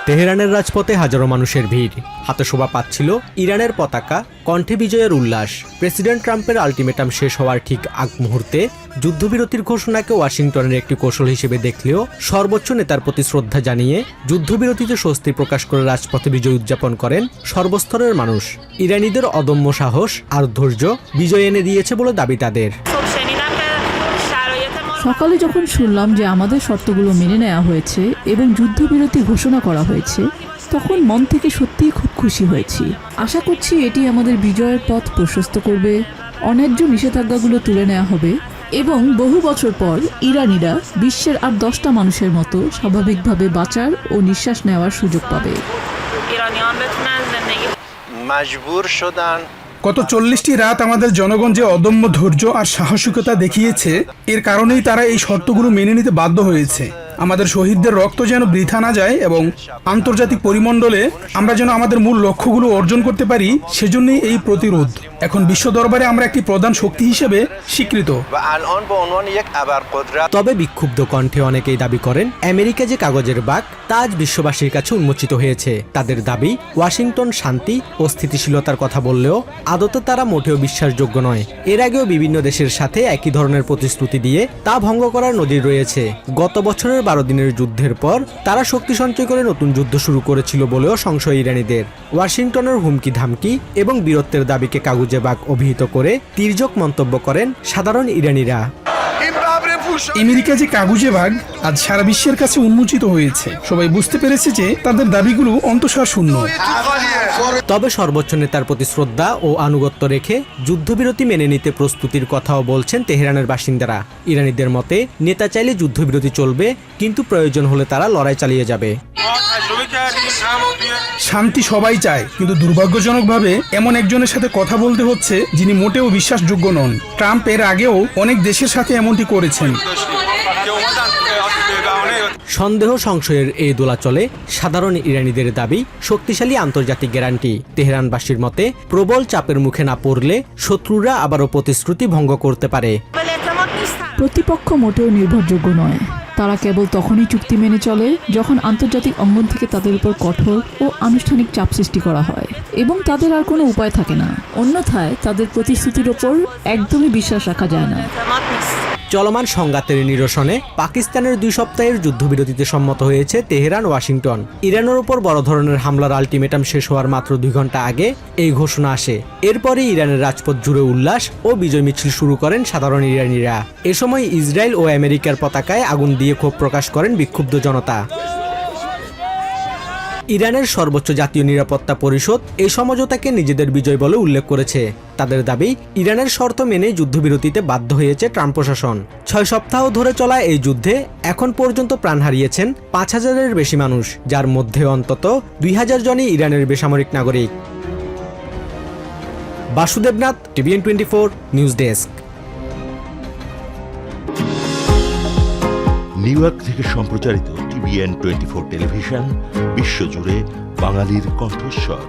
তেহরানের রাজপথে হাজারো মানুষের ভিড়, হাতে শোভা পাচ্ছিল ইরানের পতাকা, কণ্ঠে বিজয়ের উল্লাস। প্রেসিডেন্ট ট্রাম্পের আলটিমেটাম শেষ হওয়ার ঠিক আগ মুহূর্তে যুদ্ধবিরতির ঘোষণাকে ওয়াশিংটনের একটি কৌশল হিসেবে দেখলেও সর্বোচ্চ নেতার প্রতি শ্রদ্ধা জানিয়ে যুদ্ধবিরতিতে স্বস্তি প্রকাশ করে রাজপথে বিজয় উদযাপন করেন সর্বস্তরের মানুষ। ইরানিদের অদম্য সাহস আর ধৈর্য বিজয় এনে দিয়েছে বলে দাবি তাদের। সকালে যখন শুনলাম যে আমাদের শর্তগুলো মেনে নেওয়া হয়েছে এবং যুদ্ধবিরতি ঘোষণা করা হয়েছে, তখন মন থেকে সত্যিই খুব খুশি হয়েছি। আশা করছি এটি আমাদের বিজয়ের পথ প্রশস্ত করবে, অন্যায্য নিষেধাজ্ঞাগুলো তুলে নেওয়া হবে এবং বহু বছর পর ইরানিরা বিশ্বের আর 10টা মানুষের মতো স্বাভাবিকভাবে বাঁচার ও নিঃশ্বাস নেওয়ার সুযোগ পাবে। গত 40টি রাত আমাদের জনগণ যে অদম্য ধৈর্য আর সাহসিকতা দেখিয়েছে, এর কারণেই তারা এই শর্তগুলো মেনে নিতে বাধ্য হয়েছে। আমাদের শহীদদের রক্ত যেন বৃথা না যায় এবং আন্তর্জাতিক পরিমণ্ডলে আমরা যেন আমাদের মূল লক্ষ্যগুলো অর্জন করতে পারি, সেজন্যই এই প্রতিরোধ। এখন বিশ্ব দরবারে আমরা একটি প্রধান শক্তি হিসেবে স্বীকৃত। তবে বিক্ষুব্ধ কণ্ঠে অনেকেই দাবি করেন আমেরিকা যে কাগজের বাঘ, তা আজ বিশ্ববাসীর কাছে উন্মোচিত হয়েছে। তাদের দাবি ওয়াশিংটন শান্তি ও স্থিতিশীলতার কথা বললেও আদতে তারা মোটেও বিশ্বাসযোগ্য নয়। এর আগেও বিভিন্ন দেশের সাথে একই ধরনের প্রতিশ্রুতি দিয়ে তা ভঙ্গ করার নজির রয়েছে। গত বছরের 12 দিনের যুদ্ধের পর তারা শক্তি সঞ্চয় করে নতুন যুদ্ধ শুরু করেছিল বলেও সংশয় ইরানিদের। ওয়াশিংটনের হুমকি ধামকি এবং বীরত্বের দাবিকে কাগুজে বাঘ অভিহিত করে তির্যক মন্তব্য করেন সাধারণ ইরানিরা। আমেরিকা যে কাগুজে বাঘ আজ সারা বিশ্বের কাছে উন্মোচিত হয়েছে। সবাই বুঝতে পেরেছে যে তাদের দাবিগুলো অন্তঃসার শূন্য। তবে সর্বোচ্চ নেতার প্রতি শ্রদ্ধা ও আনুগত্য রেখে যুদ্ধবিরতি মেনে নিতে প্রস্তুতির কথাও বলছেন তেহরানের বাসিন্দারা। ইরানিদের মতে নেতা চাইলে যুদ্ধবিরতি চলবে, কিন্তু প্রয়োজন হলে তারা লড়াই চালিয়ে যাবে। শান্তি সবাই চায়, কিন্তু দুর্ভাগ্যজনকভাবে এমন একজনের সাথে কথা বলতে হচ্ছে যিনি মোটেও বিশ্বাসযোগ্য নন। ট্রাম্প এর আগেও অনেক দেশের সাথে এমনটি করেছেন। সন্দেহ সংশয়ের এই দোলাচলে সাধারণ ইরানিদের দাবি শক্তিশালী আন্তর্জাতিক গ্যারান্টি। তেহরানবাসীর মতে প্রবল চাপের মুখে না পড়লে শত্রুরা আবারও প্রতিশ্রুতি ভঙ্গ করতে পারে। প্রতিপক্ষ মোটেও নির্ভরযোগ্য নয়। তারা কেবল তখনই চুক্তি মেনে চলে যখন আন্তর্জাতিক অঙ্গন থেকে তাদের উপর কঠোর ও আনুষ্ঠানিক চাপ সৃষ্টি করা হয় এবং তাদের আর কোনো উপায় থাকে না। অন্যথায় তাদের প্রতিশ্রুতির ওপর একদমই বিশ্বাস রাখা যায় না। চলমান সংঘাতের নিরসনে পাকিস্তানের 2 সপ্তাহের যুদ্ধবিরতিতে সম্মত হয়েছে তেহরান, ওয়াশিংটন। ইরানের উপর বড় ধরনের হামলার আলটিমেটাম শেষ হওয়ার মাত্র 2 ঘন্টা আগে এই ঘোষণা আসে। এরপরে ইরানের রাজপথ জুড়ে উল্লাস ও বিজয় মিছিল শুরু করেন সাধারণ ইরানিরা। এ সময় ইসরায়েল ও আমেরিকার পতাকায় আগুন দিয়ে ক্ষোভ প্রকাশ করেন বিক্ষুব্ধ জনতা। ইরানের সর্বোচ্চ জাতীয় নিরাপত্তা পরিষদ এই সমঝোতাকে নিজেদের বিজয় বলে উল্লেখ করেছে। তাদের দাবি ইরানের শর্ত মেনে যুদ্ধবিরতিতে বাধ্য হয়েছে ট্রাম্প প্রশাসন। 6 সপ্তাহ ধরে চলা এই যুদ্ধে এখন পর্যন্ত প্রাণ হারিয়েছেন 5000-এর বেশি মানুষ, যার মধ্যে অন্তত 2000 জনই ইরানের বেসামরিক নাগরিক। Basudebnath, TVN 24 news desk. New York থেকে সম্প্রচারিত TVN 24 টেলিভিশন বিশ্বজুড়ে বাঙালির কণ্ঠস্বর।